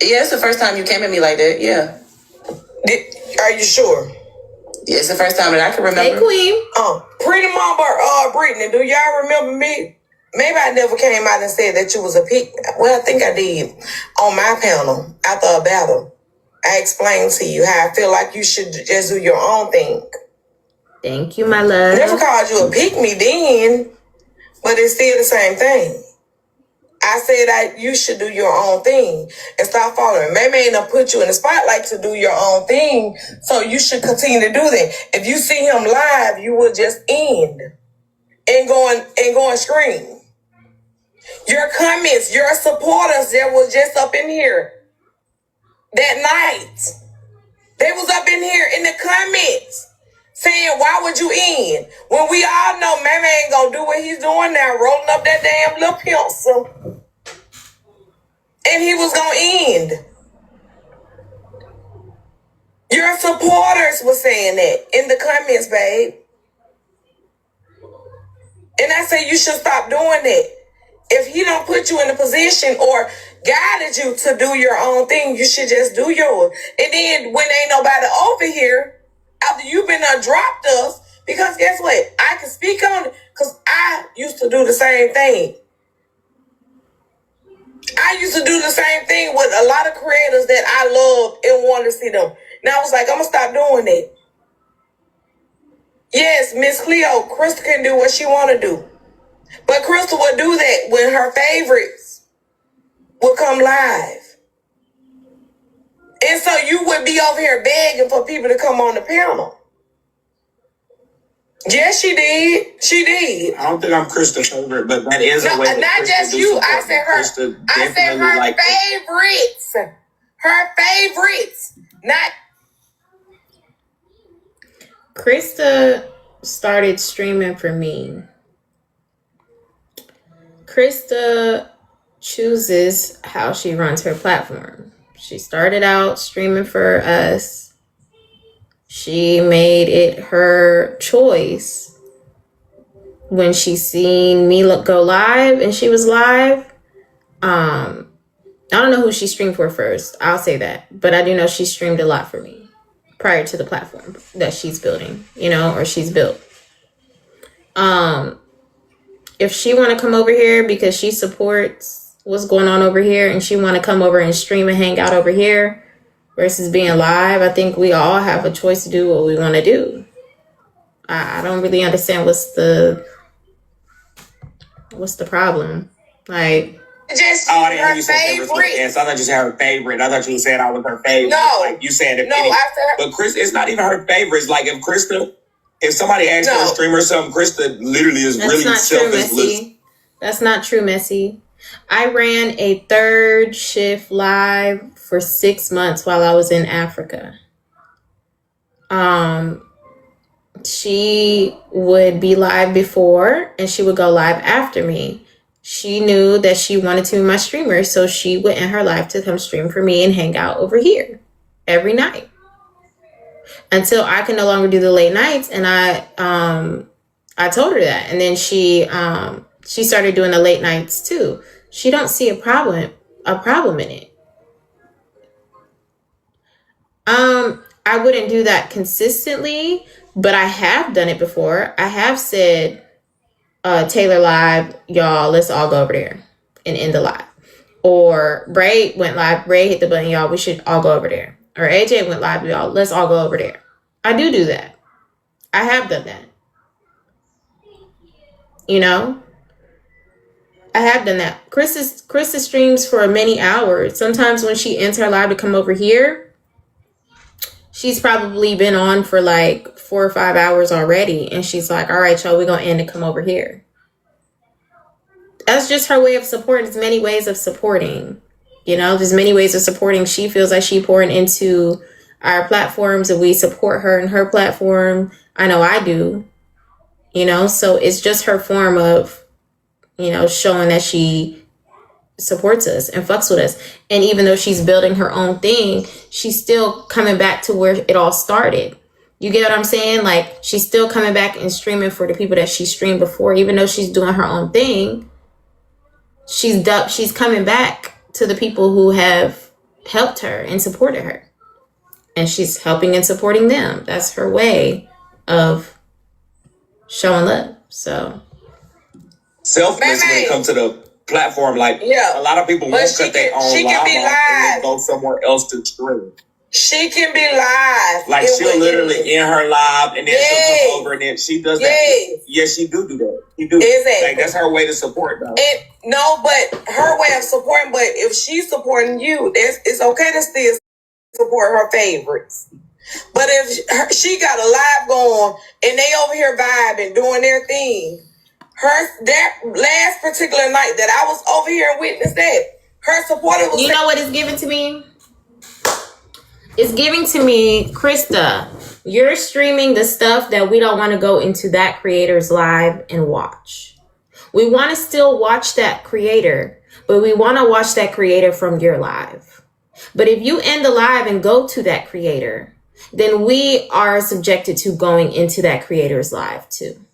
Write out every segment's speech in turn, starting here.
Yeah, it's the first time you came at me like that. Yeah. Are you sure? Yeah, it's the first time that I can remember. Hey, Queen. Pretty mama, Brittany, do y'all remember me? Maybe I never came out and said that you was a pick. Well, I think I did. On my panel, after a battle, I explained to you how I feel like you should just do your own thing. Thank you, my love. Never called you a pick me then, but it's still the same thing. I said that you should do your own thing and stop following. Maybe ain't gonna put you in the spotlight to do your own thing, so you should continue to do that. If you see him live, you will just end and go and scream. Your comments, your supporters that was just up in here that night, they was up in here in the comments saying, why would you end? When we all know Mama ain't gonna do what he's doing now, rolling up that damn little pencil. And he was gonna end. Your supporters were saying that in the comments, babe. And I say you should stop doing that. If he don't put you in a position or guided you to do your own thing, you should just do yours. And then when ain't nobody over here, after you've been dropped us, because guess what? I can speak on it because I used to do the same thing. I used to do the same thing with a lot of creators that I loved and wanted to see them. Now I was like, I'm going to stop doing that. Yes, Miss Cleo, Krista can do what she want to do. But Krista would do that when her favorites would come live. And so you would be over here begging for people to come on the panel. Yes, she did. She did. I don't think I'm Krista's favorite, but that is a way that not Krista just you. I said her. I said her like favorites. Her favorites. Not. Krista started streaming for me. Krista chooses how she runs her platform. She started out streaming for us. She made it her choice when she seen me go live and she was live. I don't know who she streamed for first. I'll say that. But I do know she streamed a lot for me prior to the platform that she's building, or she's built. If she want to come over here because she supports what's going on over here and she want to come over and stream and hang out over here versus being live, I think we all have a choice to do what we want to do. I don't really understand what's the problem. Like, just I didn't hear you say favorite. Yes, I thought you said her favorite. I thought you said I was her favorite. No. Like you said if no, any, I said but Chris, it's not even her favorites. Like if somebody asks for a stream or something, Krista literally is that's really not selfless. true, Messy. That's not true, Messy. I ran a third shift live for 6 months while I was in Africa. She would be live before and she would go live after me. She knew that she wanted to be my streamer, so she would end her live to come stream for me and hang out over here every night until I could no longer do the late nights. And I told her that, and then she started doing the late nights too. She don't see a problem in it. I wouldn't do that consistently, but I have done it before. I have said, Taylor live, y'all, let's all go over there and end the live. Or Bray went live, Bray hit the button, y'all, we should all go over there. Or AJ went live, y'all, let's all go over there. I do that. I have done that. I have done that. Krista streams for many hours. Sometimes when she ends her live to come over here, she's probably been on for like 4 or 5 hours already. And she's like, all right, y'all, we're going to end and come over here. That's just her way of supporting. There's many ways of supporting. There's many ways of supporting. She feels like she pouring into our platforms and we support her in her platform. I know I do. So it's just her form of, showing that she supports us and fucks with us. And even though she's building her own thing, she's still coming back to where it all started. You get what I'm saying? Like, she's still coming back and streaming for the people that she streamed before, even though she's doing her own thing. She's coming back to the people who have, helped her and supported her. And she's helping and supporting them. That's her way of showing love. So selfless when it comes to the platform. Like, a lot of people won't cut their own live off and then go somewhere else to stream. She can be live. Like, she'll literally in her live and then she'll come over and then she does that. Yes, she do that. She do. Exactly. Like, that's her way to support them. No, but her way of supporting, but if she's supporting you, it's okay to still support her favorites. But if she got a live going and they over here vibing, doing their thing, that last particular night that I was over here and witnessed that, her supporter was... You know what it's giving to me? It's giving to me, Krista, you're streaming the stuff that we don't want to go into that creator's live and watch. We want to still watch that creator, but we want to watch that creator from your live. But if you end the live and go to that creator, then we are subjected to going into that creator's live too.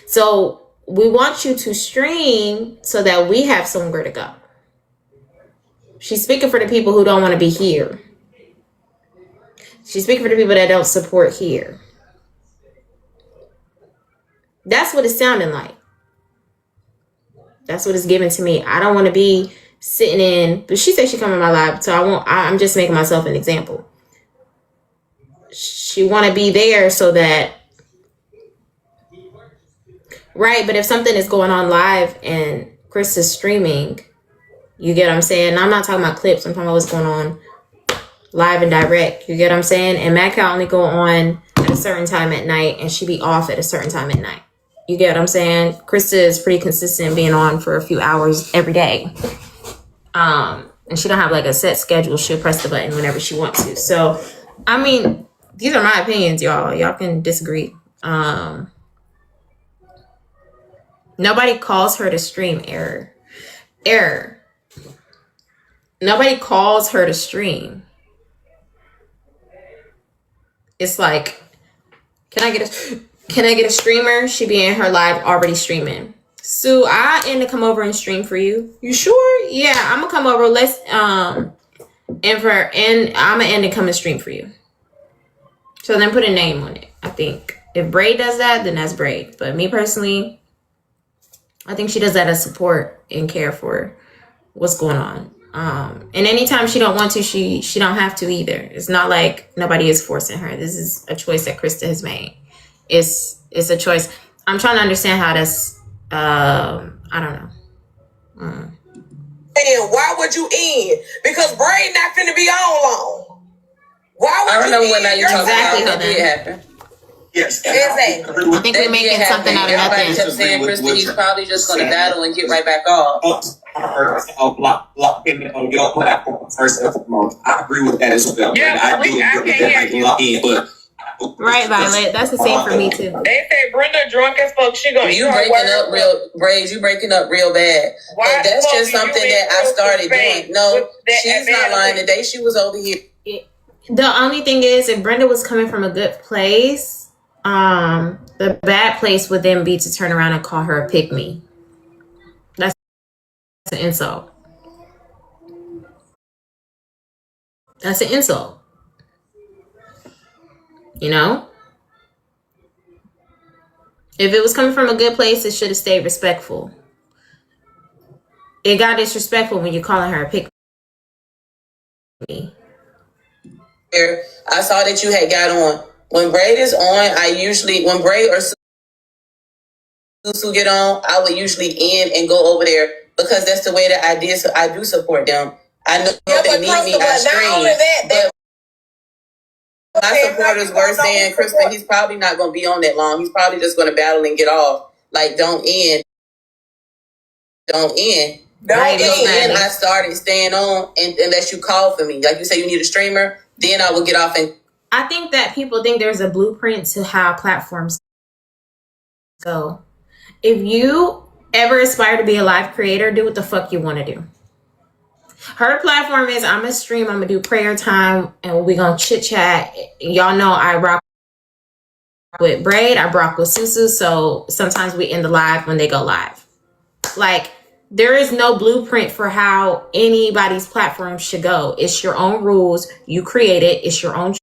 So we want you to stream so that we have somewhere to go. She's speaking for the people who don't want to be here. She's speaking for the people that don't support here. That's what it's sounding like. That's what it's giving to me. I don't want to be sitting in, but she said she come in my live, so I'm just making myself an example. She want to be there so that, right, but if something is going on live and Chris is streaming, you get what I'm saying? I'm not talking about clips. I'm talking about what's going on live and direct. You get what I'm saying? And Matt can only go on at a certain time at night and she be off at a certain time at night. You get what I'm saying? Krista is pretty consistent being on for a few hours every day. And she don't have like a set schedule. She'll press the button whenever she wants to. So, I mean, these are my opinions, y'all. Y'all can disagree. Nobody calls her to stream error. Nobody calls her to stream. It's like, can I get a streamer? She be in her live already streaming. Sue, I end to come over and stream for you. You sure? Yeah, I'm gonna come over. Let's I'm gonna end and come and stream for you. So then put a name on it. I think if Braid does that, then that's Braid. But me personally, I think she does that as support and care for what's going on. And anytime she don't want to, she don't have to either. It's not like nobody is forcing her. This is a choice that Krista has made. It's a choice. I'm trying to understand how that's, I don't know. And why would you end? Because Braid not finna be on long. Why would I remember when end? you talking Exactly about that did happen. Yes. Exactly. I think we're making something out of Everybody nothing. kept saying, Krista, he's probably just going to battle and get right back off. Lock in on your platform first and foremost. I agree with that as well. Yeah, I do agree with that, like, lock in, but Right, Violet. That's the same for me too. They say Brenda drunk as fuck. She gonna You breaking up real bad. And that's just something that I started doing. No, she's not lying. The day she was over here. The only thing is, if Brenda was coming from a good place, the bad place would then be to turn around and call her a pick-me. That's an insult. That's an insult. You know? If it was coming from a good place, it should have stayed respectful. It got disrespectful when you're calling her a pick-me. I saw that you had got on. When Braid is on, when Braid or SuSu get on, I would usually end and go over there because that's the way that I did. So I do support them. I know if they need me, I stream. But my supporters were saying, Krista, he's probably not going to be on that long. He's probably just going to battle and get off. Like, don't end. Then I started staying on unless you call for me. Like you say, you need a streamer. Then I will get off and. I think that people think there's a blueprint to how platforms go. If you ever aspire to be a live creator, do what the fuck you want to do. Her platform is, I'm going to stream, I'm going to do prayer time, and we're going to chit chat. Y'all know I rock with Braid, I rock with SuSu, so sometimes we end the live when they go live. Like, There is no blueprint for how anybody's platform should go. It's your own rules. You create it. It's your own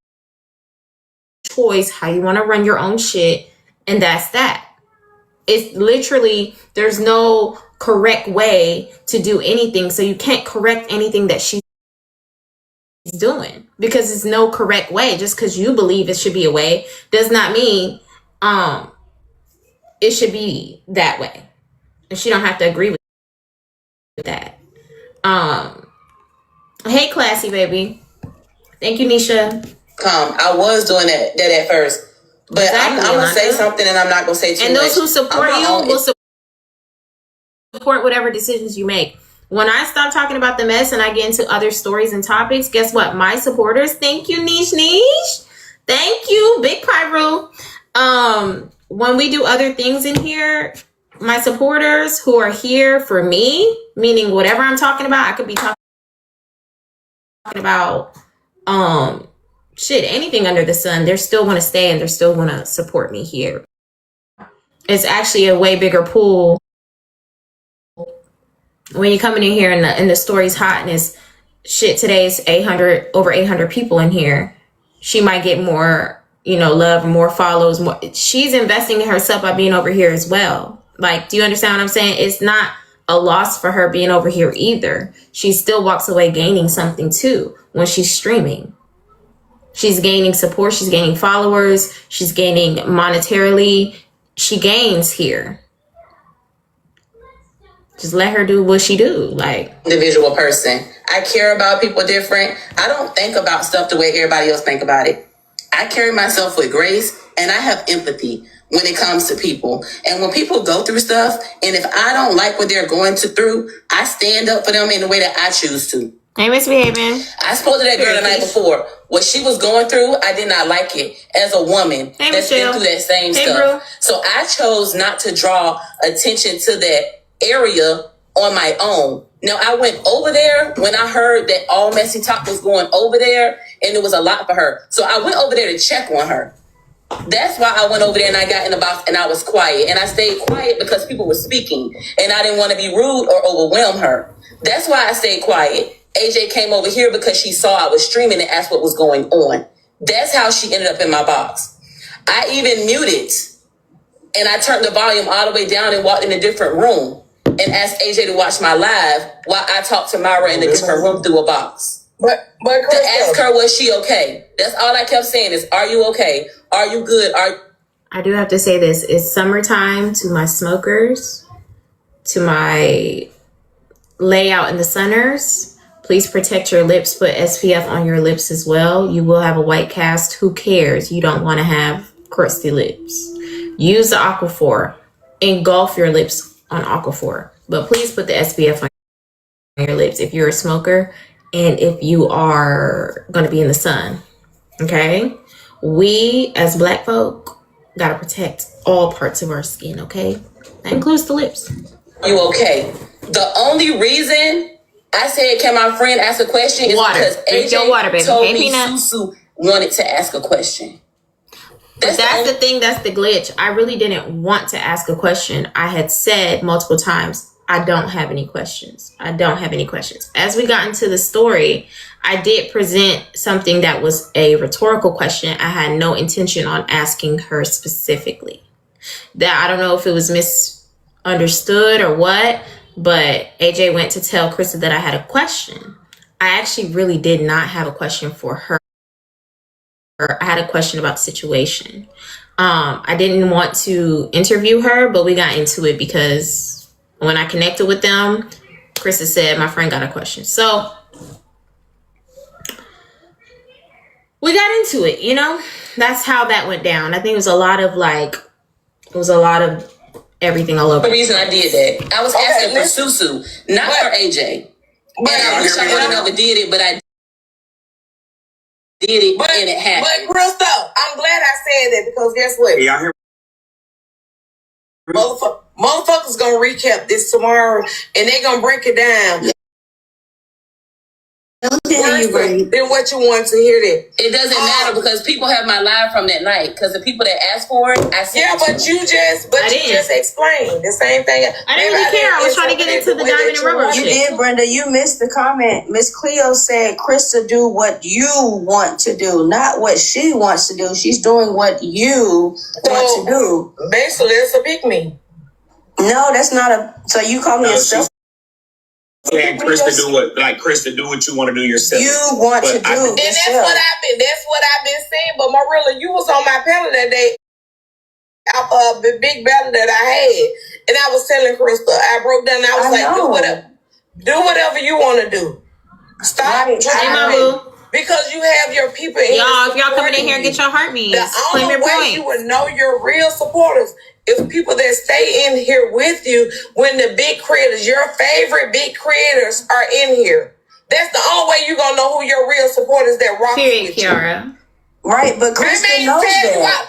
choice how you want to run your own shit. And that's that. It's literally, there's no correct way to do anything. So you can't correct anything that she's doing because it's no correct way. Just because you believe it should be a way does not mean it should be that way. And she don't have to agree with that. Hey, classy baby. Thank you, Nisha. I was doing that at first. But exactly, I'm going to say something and I'm not going to say too much. And those who support you will support whatever decisions you make. When I stop talking about the mess and I get into other stories and topics, guess what? My supporters, thank you, Niche. Thank you, Big Pyro. When we do other things in here, my supporters who are here for me, meaning whatever I'm talking about, I could be talking about anything under the sun. They still want to stay and they're still want to support me here. It's actually a way bigger pool when you're coming in here and the story's hot and it's today's over 800 people in here. She might get more, love, more follows, more. She's investing in herself by being over here as well. Like, do you understand what I'm saying? It's not a loss for her being over here either. She still walks away gaining something too when she's streaming. She's gaining support. She's gaining followers. She's gaining monetarily. She gains here. Just let her do what she do. Like, individual person. I care about people different. I don't think about stuff the way everybody else think about it. I carry myself with grace and I have empathy when it comes to people. And when people go through stuff, and if I don't like what they're going through, I stand up for them in the way that I choose to. Hey, misbehaving. I spoke to that girl the night before. What she was going through, I did not like it as a woman that's been through that same stuff. Bro. So I chose not to draw attention to that area on my own. Now, I went over there when I heard that All Messy Talk was going over there, and it was a lot for her. So I went over there to check on her. That's why I went over there and I got in the box and I was quiet. And I stayed quiet because people were speaking and I didn't want to be rude or overwhelm her. That's why I stayed quiet. AJ came over here because she saw I was streaming and asked what was going on. That's how she ended up in my box. I even muted and I turned the volume all the way down and walked in a different room and asked AJ to watch my live while I talked to Myra in a different room through a box. But Krista, to ask her, was she okay? That's all I kept saying is, are you okay? Are you good? I do have to say this. It's summertime to my smokers, to my layout in the sunners. Please protect your lips. Put SPF on your lips as well. You will have a white cast. Who cares? You don't want to have crusty lips. Use the Aquaphor. Engulf your lips on Aquaphor. But please put the SPF on your lips if you're a smoker and if you are going to be in the sun. Okay? We, as Black folk, got to protect all parts of our skin, okay? That includes the lips. Are you okay? The only reason I said, can my friend ask a question is because AJ told me SuSu wanted to ask a question. That's the thing. That's the glitch. I really didn't want to ask a question. I had said multiple times, I don't have any questions. I don't have any questions. As we got into the story, I did present something that was a rhetorical question. I had no intention on asking her specifically. That I don't know if it was misunderstood or what, but AJ went to tell Krista that I had a question. I actually really did not have a question for her. I had a question about the situation. I didn't want to interview her, but we got into it because when I connected with them, Krista said, my friend got a question. So we got into it, that's how that went down. I think it was a lot of everything all over. The reason I did that, I was asking for SuSu, not for AJ. And I wish I would have never did it, but I did it and it happened. But Krista, I'm glad I said that because guess what? Yeah, I hear. Motherfuckers gonna recap this tomorrow and they gonna break it down. Then what you want to hear that? It doesn't matter because people have my live from that night. Because the people that asked for it, I said. Yeah, but you just explained the same thing. I didn't really care. I was trying to get into the diamond and rubber shit. You did, Brenda. You missed the comment. Miss Cleo said, "Krista, do what you want to do, not what she wants to do. She's doing what you want to do." Basically, that's a pick me. No, that's not a. So you call me a self. Saying Krista do what you want to do yourself. You want to do, and that's what I've been saying. But Marilla, you was on my panel that day, the big battle that I had, and I was telling Krista, I broke down. I was do whatever you want to do. Stop trying because you have your people. Y'all, if y'all coming in here and get your heartbeats, the only way you would know your real supporters is people that stay in here with you when the big creators, your favorite big creators, are in here. That's the only way you're gonna know who your real supporters that rock with you. Kiara. Right, but Krista knows that.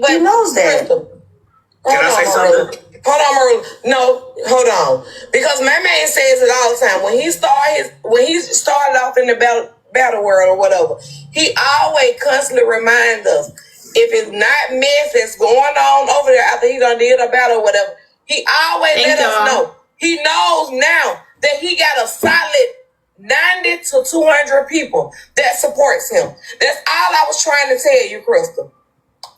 He knows that. Can I say something? Hold on, Marie. No, hold on. Because my man says it all the time. When he started off in the battle world or whatever, he always constantly reminds us, if it's not mess that's going on over there after he done did a battle or whatever, he always let us know. He knows now that he got a solid 90 to 200 people that supports him. That's all I was trying to tell you, Krista.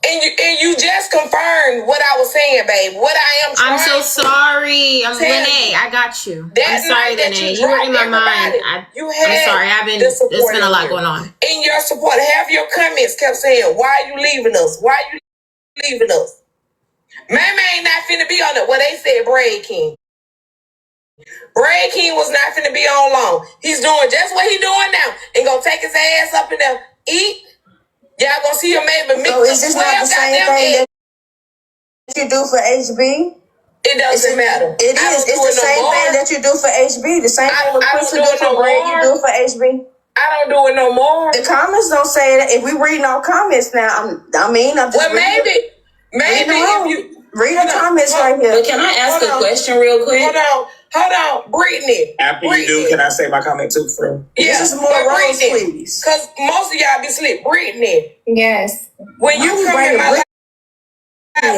And you just confirmed what I was saying, babe. What I am trying I'm so sorry. I'm Lene. I got you. I'm sorry, Lene. You were in my mind. I'm sorry. There's been a lot going on. In your support, half your comments kept saying, "Why are you leaving us? Why are you leaving us?" My man not finna be on it. Well, they said Braid King. Braid King was not finna be on long. He's doing just what he doing now. And gonna take his ass up in there, eat. Y'all gonna see him maybe mix. So is this not the same thing that you do for HB? It doesn't matter. It is. It's the same thing that you do for HB. The same thing with Krista do for Braid, you do for HB. I don't do it no more. The comments don't say that. If we reading our comments now, I'm just maybe if you read the comments right here. But can I ask a question real quick? Hold on, Brittany. After you do, can I say my comment too, friend? Yeah, this is more Rose, please. Because most of y'all be asleep. Brittany. Yes. When you come in my live,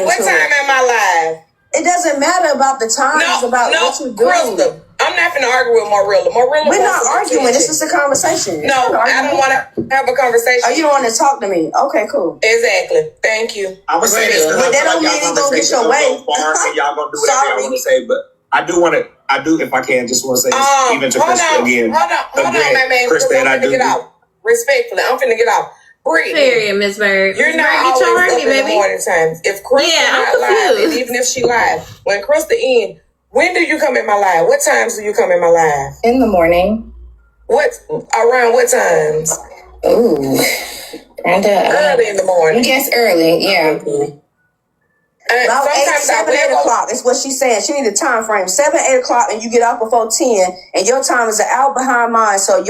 what time am I live? It doesn't matter about the time. It's about what you do. Krista, I'm not going to argue with Marilla. We're not arguing. This is a conversation. No, I don't want to have a conversation. Oh, you don't want to talk to me? Okay, cool. Exactly. Thank you. I would say this, but that don't mean you gonna get your way. And y'all gonna do whatever y'all want to say, but I do, if I can, just want to say this, even to Krista again. Hold on, my man. Krista, and I do. Get out. Respectfully, I'm finna get out. Brittany, period, Miss Bird. You're not always up in the morning times. If Krista not live, and even if she live, when Krista in, when do you come in my live? What times do you come in my live? In the morning. Around what times? Ooh. Early in the morning. Yes, early, yeah. About 7, 8 o'clock. That's what she's saying. She need a time frame. 7, 8 o'clock, and you get out before 10, and your time is an hour behind mine. So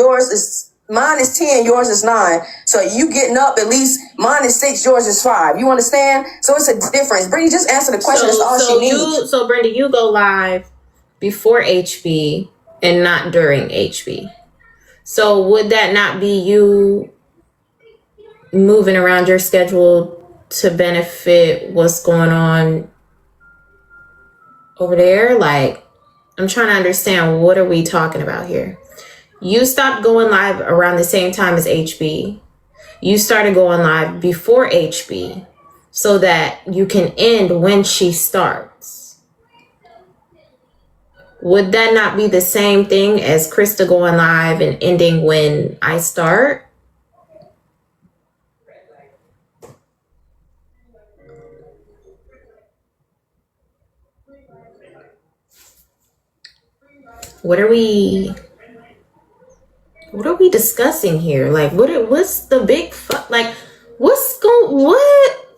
mine is 10, yours is 9. So you getting up at least, mine is 6, yours is 5. You understand? So it's a difference. Brittany, just answer the question. That's all she needs. So Brenda, you go live before HB and not during HB. So would that not be you moving around your schedule to benefit what's going on over there? Like, I'm trying to understand, what are we talking about here? You stopped going live around the same time as HB. You started going live before HB so that you can end when she starts. Would that not be the same thing as Krista going live and ending when I start? What are we discussing here? Like, what's the big what?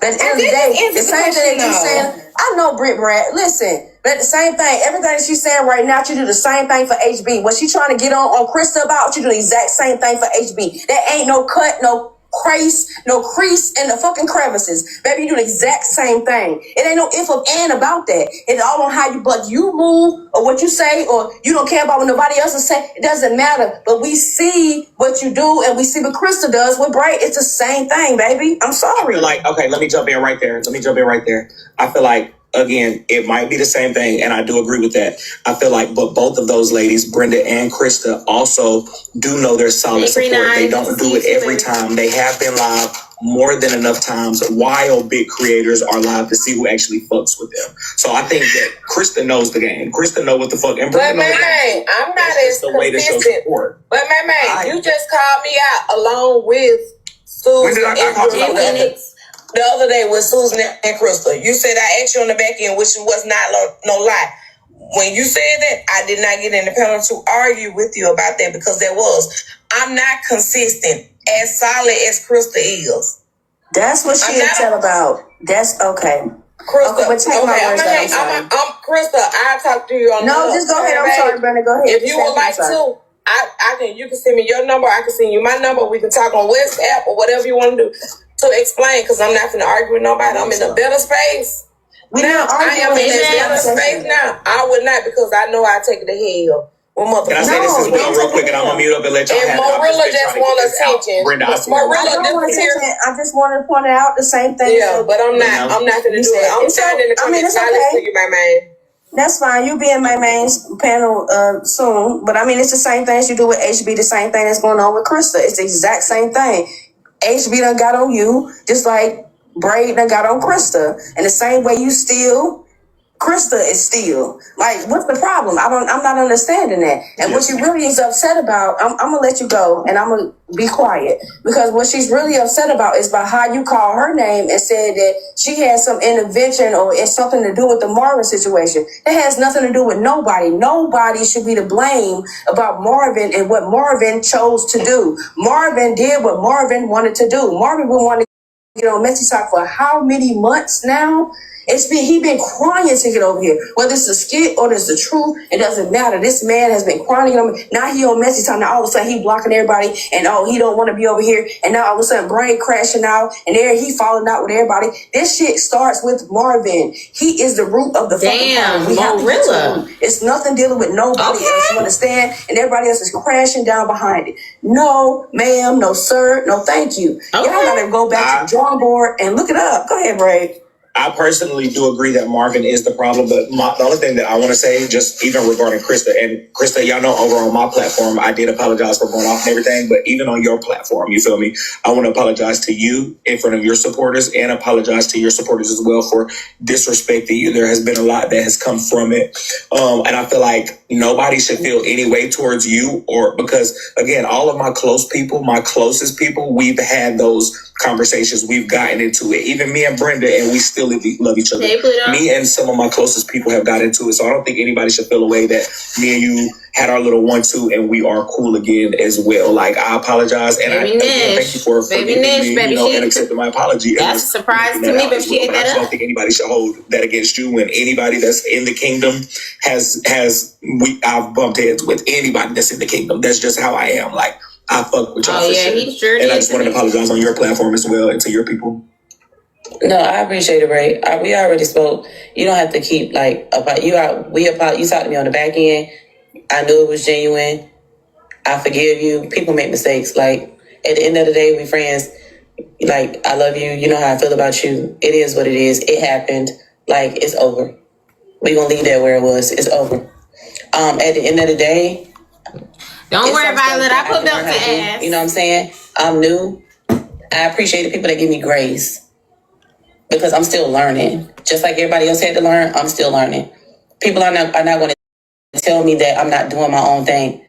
But at the end of the day, the same thing that you're saying, I know Britt Brad, listen, but at the same thing, everything she's saying right now, you do the same thing for HB. What she trying to get on Krista about, you do the exact same thing for HB. That ain't no cut, no crease in the fucking crevices. Baby, you do the exact same thing. It ain't no if of and about that. It's all on how you move or what you say, or you don't care about what nobody else is saying. It doesn't matter. But we see what you do and we see what Krista does with Bray. It's the same thing, baby. I'm sorry. Okay, let me jump in right there. I feel like, again, it might be the same thing, and I do agree with that. I feel like, but both of those ladies, Brenda and Krista, also do know their solid support. They don't do it every time. They have been live more than enough times while big creators are live to see who actually fucks with them. So I think that Krista knows the game. Krista knows what the fuck. And Brenda knows I'm not as consistent. But you just called me out along with Susan. When did I call you out? The other day with Susan and Krista. You said I asked you on the back end, which was not no lie. When you said that, I did not get in the panel to argue with you about that because I'm not consistent, as solid as Krista is. That's what she said about. That's okay. Krista, okay, but take my words I'm Krista, I'll talk to you on No, just go ahead. I'm sorry, Brenda. Go ahead. If you would like to, you can send me your number. I can send you my number. We can talk on WhatsApp or whatever you want to do to explain, because I'm not going to argue with nobody. I'm in a better space. I am in a better space now. I would not, because I know I take it to hell. Can I say this as well real quick, and I'm going to mute up and let y'all have it. Marilla just want attention. Brenda, I just wanted to point out the same thing. Yeah, but I'm not going to do it. I'm standing in the comments to you, my man. That's fine. You be in my main panel soon. But I mean, it's the same thing as you do with HB, the same thing that's going on with Krista. It's the exact same thing. HB done got on you, just like Braid done got on Krista. And the same way you steal, Krista is still. Like, what's the problem? I'm not understanding that. And what she really is upset about, I'm gonna let you go and I'm gonna be quiet. Because what she's really upset about is by how you call her name and said that she had some intervention or it's something to do with the Marvin situation. It has nothing to do with nobody. Nobody should be to blame about Marvin and what Marvin chose to do. Marvin did what Marvin wanted to do. Marvin would want to get on Messy Talk for how many months now? He been crying to get over here. Whether it's a skit or it's the truth, it doesn't matter. This man has been crying on me. Now he on Messy Time. Now all of a sudden he blocking everybody and he don't want to be over here. And now all of a sudden Brain crashing out and there he falling out with everybody. This shit starts with Marvin. He is the root of the fucking problem. We have to get to him. It's nothing dealing with nobody else. You understand? And everybody else is crashing down behind it. No, ma'am, no sir, no thank you. Y'all gotta go back to the drawing board and look it up. Go ahead, Brain. I personally do agree that Marvin is the problem, but the only thing that I want to say, just even regarding Krista, and Krista, y'all know over on my platform, I did apologize for going off and everything, but even on your platform, you feel me? I want to apologize to you in front of your supporters and apologize to your supporters as well for disrespecting you. There has been a lot that has come from it. And I feel like nobody should feel any way towards you, or because again, all of my close people, my closest people, we've had those conversations, we've gotten into it. Even me and Brenda, and we still love each other. Me and some of my closest people have got into it, so I don't think anybody should feel a way that me and you had our little 1-2 and we are cool again as well. Like, I apologize, and again, thank you for forgiving me, and accepting my apology. That's a surprise to me, but she ate that up. I don't think anybody should hold that against you. When anybody that's in the kingdom I've bumped heads with anybody that's in the kingdom. That's just how I am. Like, I fuck with y'all for sure. He sure and I just wanted to apologize on your platform as well and to your people. No, I appreciate it, Ray. We already spoke. You don't have to keep about you. You talked to me on the back end. I knew it was genuine. I forgive you. People make mistakes. Like, at the end of the day, we friends. Like, I love you. You know how I feel about you. It is what it is. It happened. Like, it's over. We're gonna leave that where it was. It's over. At the end of the day, don't worry about it. I put belt to ass. You know what I'm saying? I'm new. I appreciate the people that give me grace because I'm still learning. Just like everybody else had to learn, I'm still learning. People are not going to tell me that I'm not doing my own thing.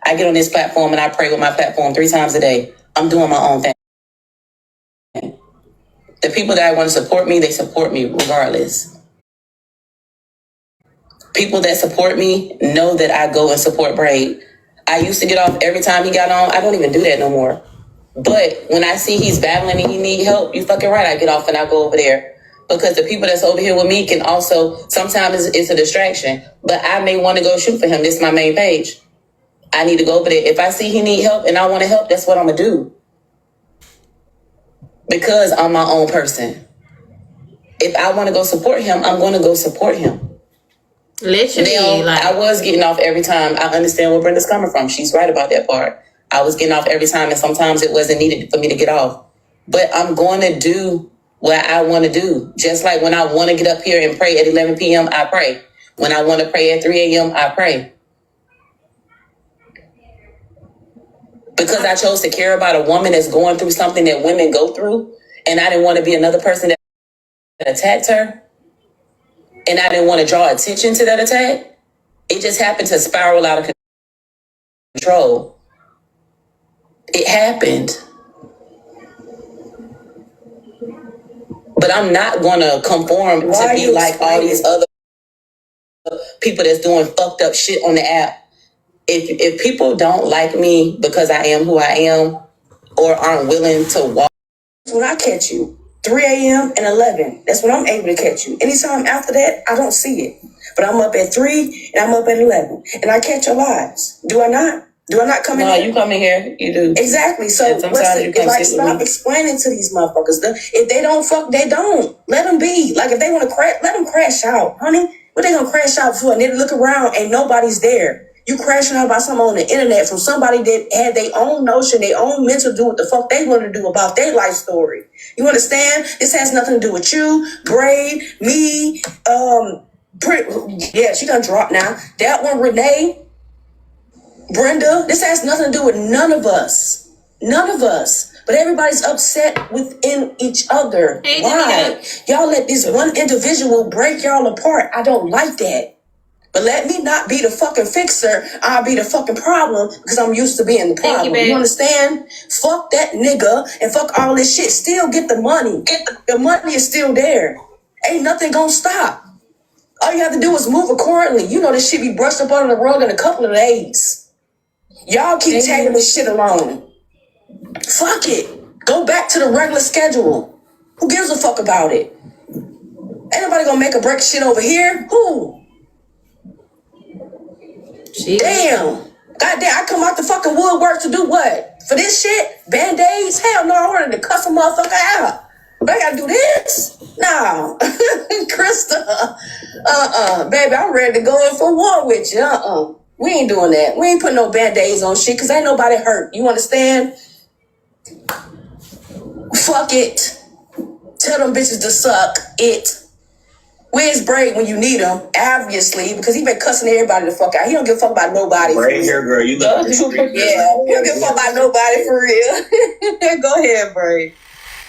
I get on this platform and I pray with my platform 3 times a day. I'm doing my own thing. The people that want to support me, they support me regardless. People that support me know that I go and support Braid. I used to get off every time he got on. I don't even do that no more. But when I see he's battling and he need help, you fucking right, I get off and I go over there. Because the people that's over here with me can also, sometimes it's a distraction. But I may want to go shoot for him. This is my main page. I need to go over there. If I see he need help and I want to help, that's what I'm going to do. because I'm my own person. If I want to go support him, I'm going to go support him. Literally, now, I was getting off every time. I understand where Brenda's coming from. She's right about that part. I was getting off every time, and sometimes it wasn't needed for me to get off. But I'm going to do what I want to do. Just like when I want to get up here and pray at 11 p.m., I pray. When I want to pray at 3 a.m., I pray. Because I chose to care about a woman that's going through something that women go through, and I didn't want to be another person that attacked her, and I didn't want to draw attention to that attack. It just happened to spiral out of control. It happened. But I'm not going to conform to be like all these other people that's doing fucked up shit on the app. If people don't like me because I am who I am or aren't willing to walk. When I catch you, 3 a.m. and 11, that's when I'm able to catch you. Anytime after that, I don't see it. But I'm up at 3 and I'm up at 11. And I catch your lies. Do I not? Do I not come in here? No, you come in here. You do. Exactly. So stop explaining to these motherfuckers. If they don't fuck, they don't. Let them be. Like if they want to crash, let them crash out. Honey, what they gonna crash out for? And they look around and nobody's there. You crashing out about something on the internet from somebody that had their own notion, their own mental do what the fuck they want to do about their life story. You understand? This has nothing to do with you, Braid, me, yeah, she done dropped now. That one, Renee, Brenda, this has nothing to do with none of us. None of us. But everybody's upset within each other. Hey, why? Y'all let this one individual break y'all apart. I don't like that. But let me not be the fucking fixer. I'll be the fucking problem because I'm used to being the problem. You understand? Fuck that nigga and fuck all this shit. Still get the money. The money is still there. Ain't nothing gonna stop. All you have to do is move accordingly. You know this shit be brushed up under the rug in a couple of days. Y'all keep tagging this shit along. Fuck it. Go back to the regular schedule. Who gives a fuck about it? Ain't nobody gonna make a break shit over here. Who? Jeez. Damn. Goddamn, I come out the fucking woodwork to do what? For this shit? Band-Aids? Hell no, I wanted to cuss a motherfucker out. But I gotta do this? No. Krista. Baby, I'm ready to go in for war with you. We ain't doing that. We ain't putting no Band-Aids on shit because ain't nobody hurt. You understand? Fuck it. Tell them bitches to suck it. Where's Braid when you need him? Obviously, because he been cussing everybody the fuck out. He don't give a fuck about nobody. Braid here, girl. You look Yeah, he don't give a fuck about nobody for real. Go ahead, Braid.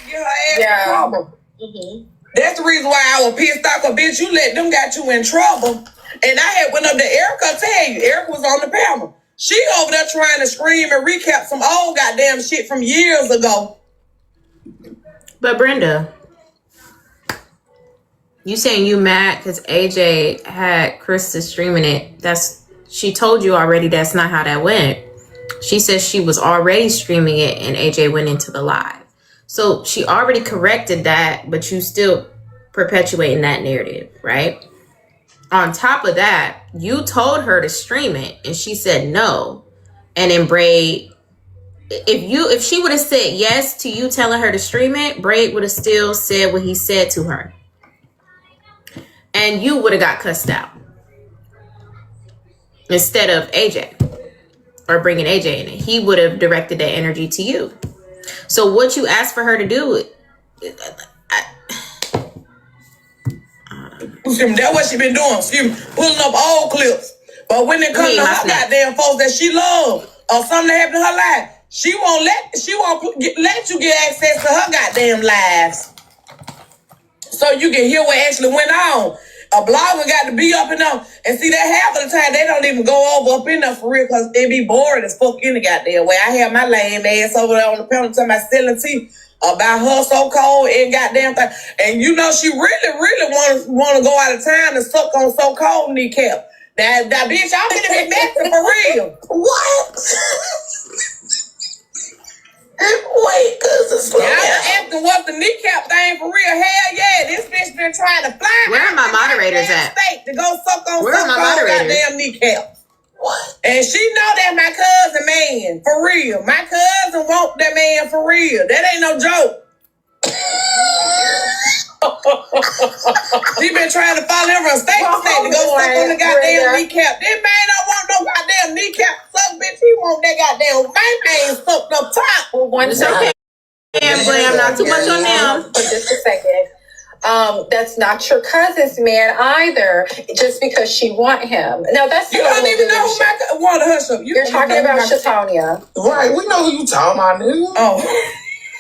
Get her ass in trouble. Mm-hmm. That's the reason why I was pissed off. Cause bitch, you let them got you in trouble. And I had went up to Erica. Tell you, Erica was on the panel. She over there trying to scream and recap some old goddamn shit from years ago. But Brenda, you saying you mad because AJ had Krista streaming it? She told you already that's not how that went. She says she was already streaming it and AJ went into the live. So she already corrected that, but you still perpetuating that narrative, right? On top of that, you told her to stream it and she said no. And then Braid, if she would have said yes to you telling her to stream it, Braid would have still said what he said to her. And you would have got cussed out instead of AJ or bringing AJ in it. He would have directed that energy to you. So what you asked for her to do, That's what she been doing. Pulling up old clips. But when it comes to her goddamn folks that she love or something that happened to her life, she won't let you get access to her goddamn lives. So you can hear what actually went on. A blogger got to be up in there. And see, that half of the time, they don't even go over up in there for real because they be bored as fuck in the goddamn way. I have my lame ass over there on the panel talking about selling tea about her so cold and goddamn thing. And you know, she really want to go out of town and suck on so cold kneecap. Now bitch, I'm gonna be messy for real. What? Wait, cause it's slow down. I'm asking what the kneecap thing for real. Hell yeah, this bitch been trying to fly. Where are my moderators at? State to go suck on Where are my moderators? Goddamn kneecap. What? And she know that my cousin man for real. My cousin want that man for real. That ain't no joke. She been trying to follow him from state to state to go suck on the goddamn kneecap. This man don't want no goddamn kneecap suck, bitch. He want that goddamn bang sucked up top. Well, one second. Blam, not too much on them. For just a second. That's not your cousin's man either, just because she want him. Now that's you don't even know who my wanted her so you're talking about Shatonia. Right, we know who you talking about, nigga. Oh.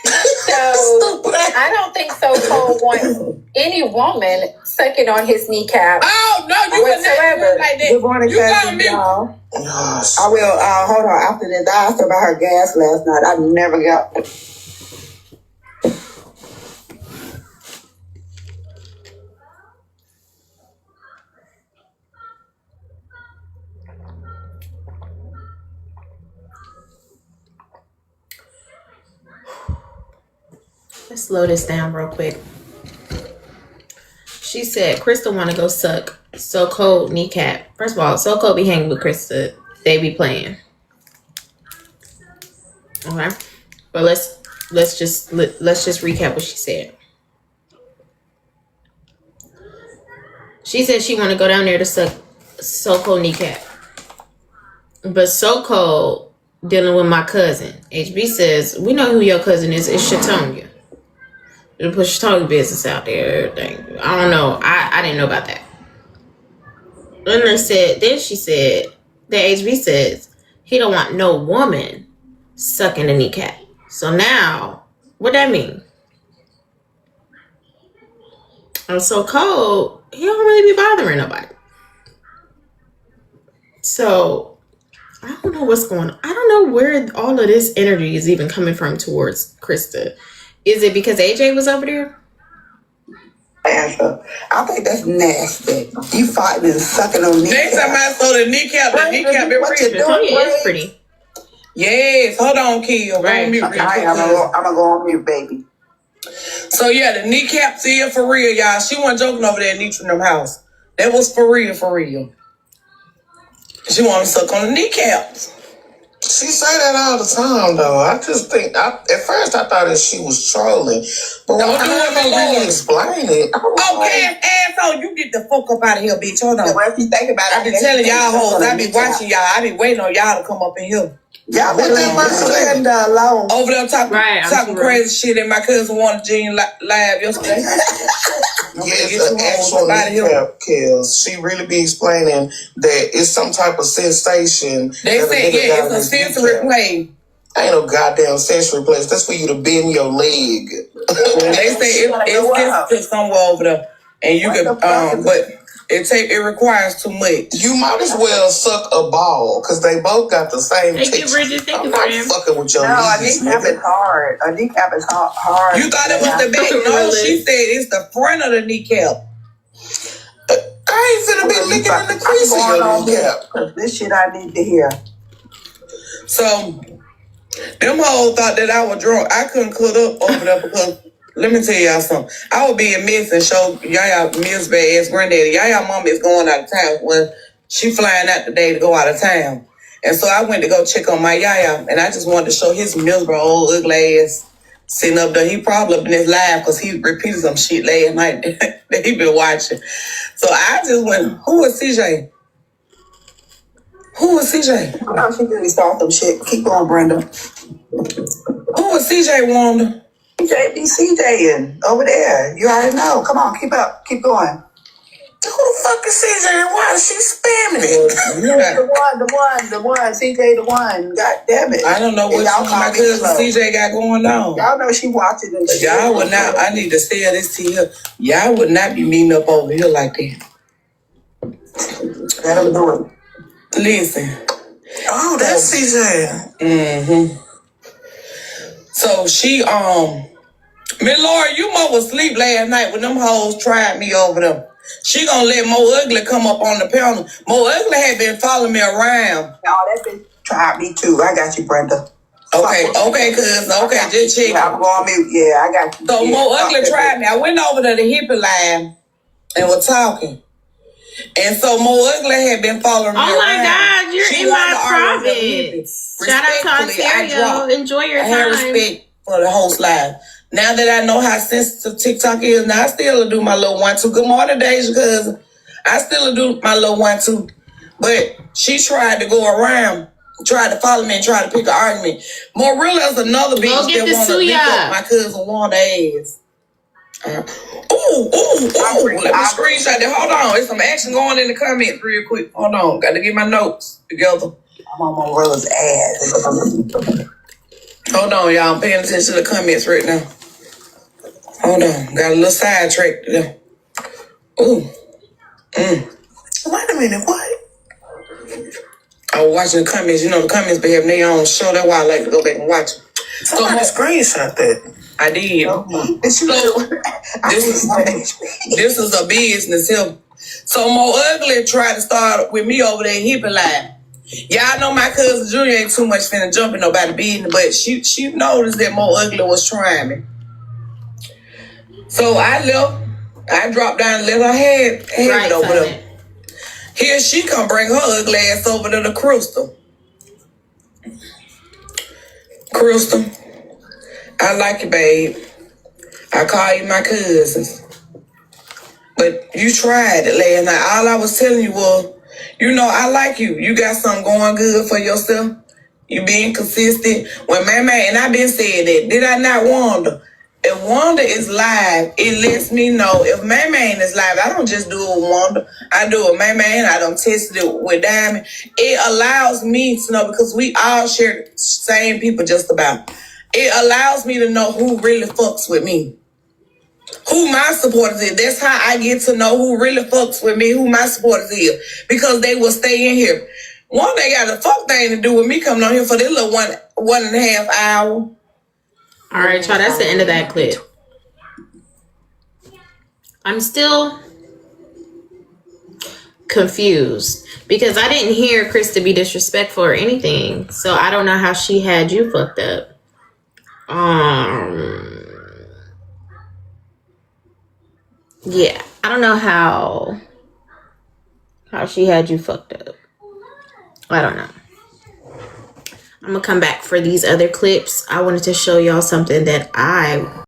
So I don't think So-Called wants any woman sucking on his kneecap. Oh no, you would never do like that. Good morning, you cousin, y'all. I will hold on after this. I asked her about her gas last night. I never got Let's slow this down real quick. She said Krista want to go suck So-Called kneecap. First of all, So-Called be hanging with Krista. They be playing. Okay, but let's just recap what she said. She said she want to go down there to suck So-Called kneecap, but So-Called dealing with my cousin. HB says we know who your cousin is. It's Shatonia. To put Shatonia business out there, everything. I don't know. I didn't know about that. Then she said that HB says he don't want no woman sucking the kneecap. So now, what that mean? I'm so cold. He don't really be bothering nobody. So I don't know what's going on. I don't know where all of this energy is even coming from towards Krista. Is it because AJ was over there? answer. I think that's nasty. You fighting and sucking on kneecap. Next time I saw the kneecap been what you pretty. doing, Shatonia is pretty. Yes, hold on, Kill. Right. I'm gonna go on mute, baby. So yeah, the kneecap still for real, y'all. She wasn't joking over there at Neutronum house. That was for real, for real. She want to suck on the kneecaps. She say that all the time, though. I just think, at first I thought that she was trolling. But when I really explain it, Okay, asshole, you get the fuck up out of here, bitch. Hold on. Well, if you think about it, I been telling y'all hoes, I be watching y'all. I be waiting on y'all to come up in here. Y'all let Benda alone. Over there talking crazy shit, and my cousin wanted Jean live yesterday. Yes, an actual kneecap kills. She really be explaining that it's some type of sensation. They said, yeah, it's a sensory play. Ain't no goddamn sensory place. That's for you to bend your leg. They say it's somewhere over there, and you can, but it requires too much. You might as well suck a ball because they both got the same texture. I'm not fucking with your knees. A kneecap is hard. A kneecap is hard. You thought it was the back? No, she said it's the front of the kneecap. I ain't finna be licking in the crease of your kneecap. Because this shit I need to hear. So, them hoes thought that I was drunk. I couldn't cut up over there because, let me tell y'all something. I would be a mess and show Yaya Mill's bad ass granddaddy. Yaya mama is going out of town. Well, she flying out today to go out of town. And so I went to go check on my Yaya, and I just wanted to show his Millsboro old ugly ass sitting up there. He probably up in his live because he repeated some shit last night that he been watching. So I just went, who is CJ? Who is CJ? Oh, she really started some shit. Keep going, Brenda. Who is CJ, Wanda? CJ be CJing over there. You already know. Come on, keep up. Keep going. Who the fuck is CJ and why is she spamming it? The one. CJ the one. God damn it. I don't know what my cousin CJ got going on. Y'all know she watching this shit. Y'all would not, I need to say this to you. Y'all would not be meeting up over here like that. Let them do it. Listen. Oh, that's CJ. Mm-hmm. So she, Miss Laura, you was asleep last night when them hoes tried me over them. She gonna let Mo Ugly come up on the panel. Mo Ugly had been following me around. Oh, that bitch tried me too. I got you, Brenda. Okay, cuz. Okay, just check. I'm going mute. Yeah, I got you. So yeah, Mo Ugly tried me. I went over to the hippie line and was talking. And so Mo Ugly had been following me around. Oh my God, you're in my private. Shout out to Ontario. Enjoy your time. I had respect for the host live. Now that I know how sensitive TikTok is, now I still do my little 1-2. Good morning, Deja, cousin. I still do my little 1-2. But she tried to go around, tried to follow me and try to pick an argument. Morilla is another bitch that want to lick up my cousin Wanda ass. Ooh. Let me screenshot that. Hold on. There's some action going in the comments real quick. Hold on. Got to get my notes together. I'm on Morilla's ass. Hold on, y'all. I'm paying attention to the comments right now. Hold on. Got a little sidetrack there. Ooh. Wait a minute, what? I was watching the comments. You know, the comments be having their own show. That's why I like to go back and watch it. Somebody screenshot that. I did. This is a business here. So Mo Ugly tried to start with me over there hippie line. Y'all know my cousin Julia ain't too much finna jump in nobody's business, but she noticed that Mo Ugly was trying me. So I left. I dropped down and left her head right over there. Here she come bring her ugly ass over to the Krista. Krista, I like you, babe. I call you my cousins. But you tried it last night. All I was telling you was, you know, I like you. You got something going good for yourself. You being consistent. When and I been saying that. Did I not Wanda? If Wanda is live, it lets me know. If Man is live, I don't just do it with Wanda. I do it with Man. I don't test it with Diamond. It allows me to know, because we all share the same people just about. It allows me to know who really fucks with me. Who my supporters is. That's how I get to know who really fucks with me, who my supporters is. Because they will stay in here. One, they got a fuck thing to do with me coming on here for this little 1.5 hour. All right, y'all, that's the end of that clip. I'm still confused because I didn't hear Krista be disrespectful or anything. So I don't know how she had you fucked up. Yeah, I don't know how she had you fucked up. I don't know. I'm gonna come back for these other clips. I wanted to show y'all something that I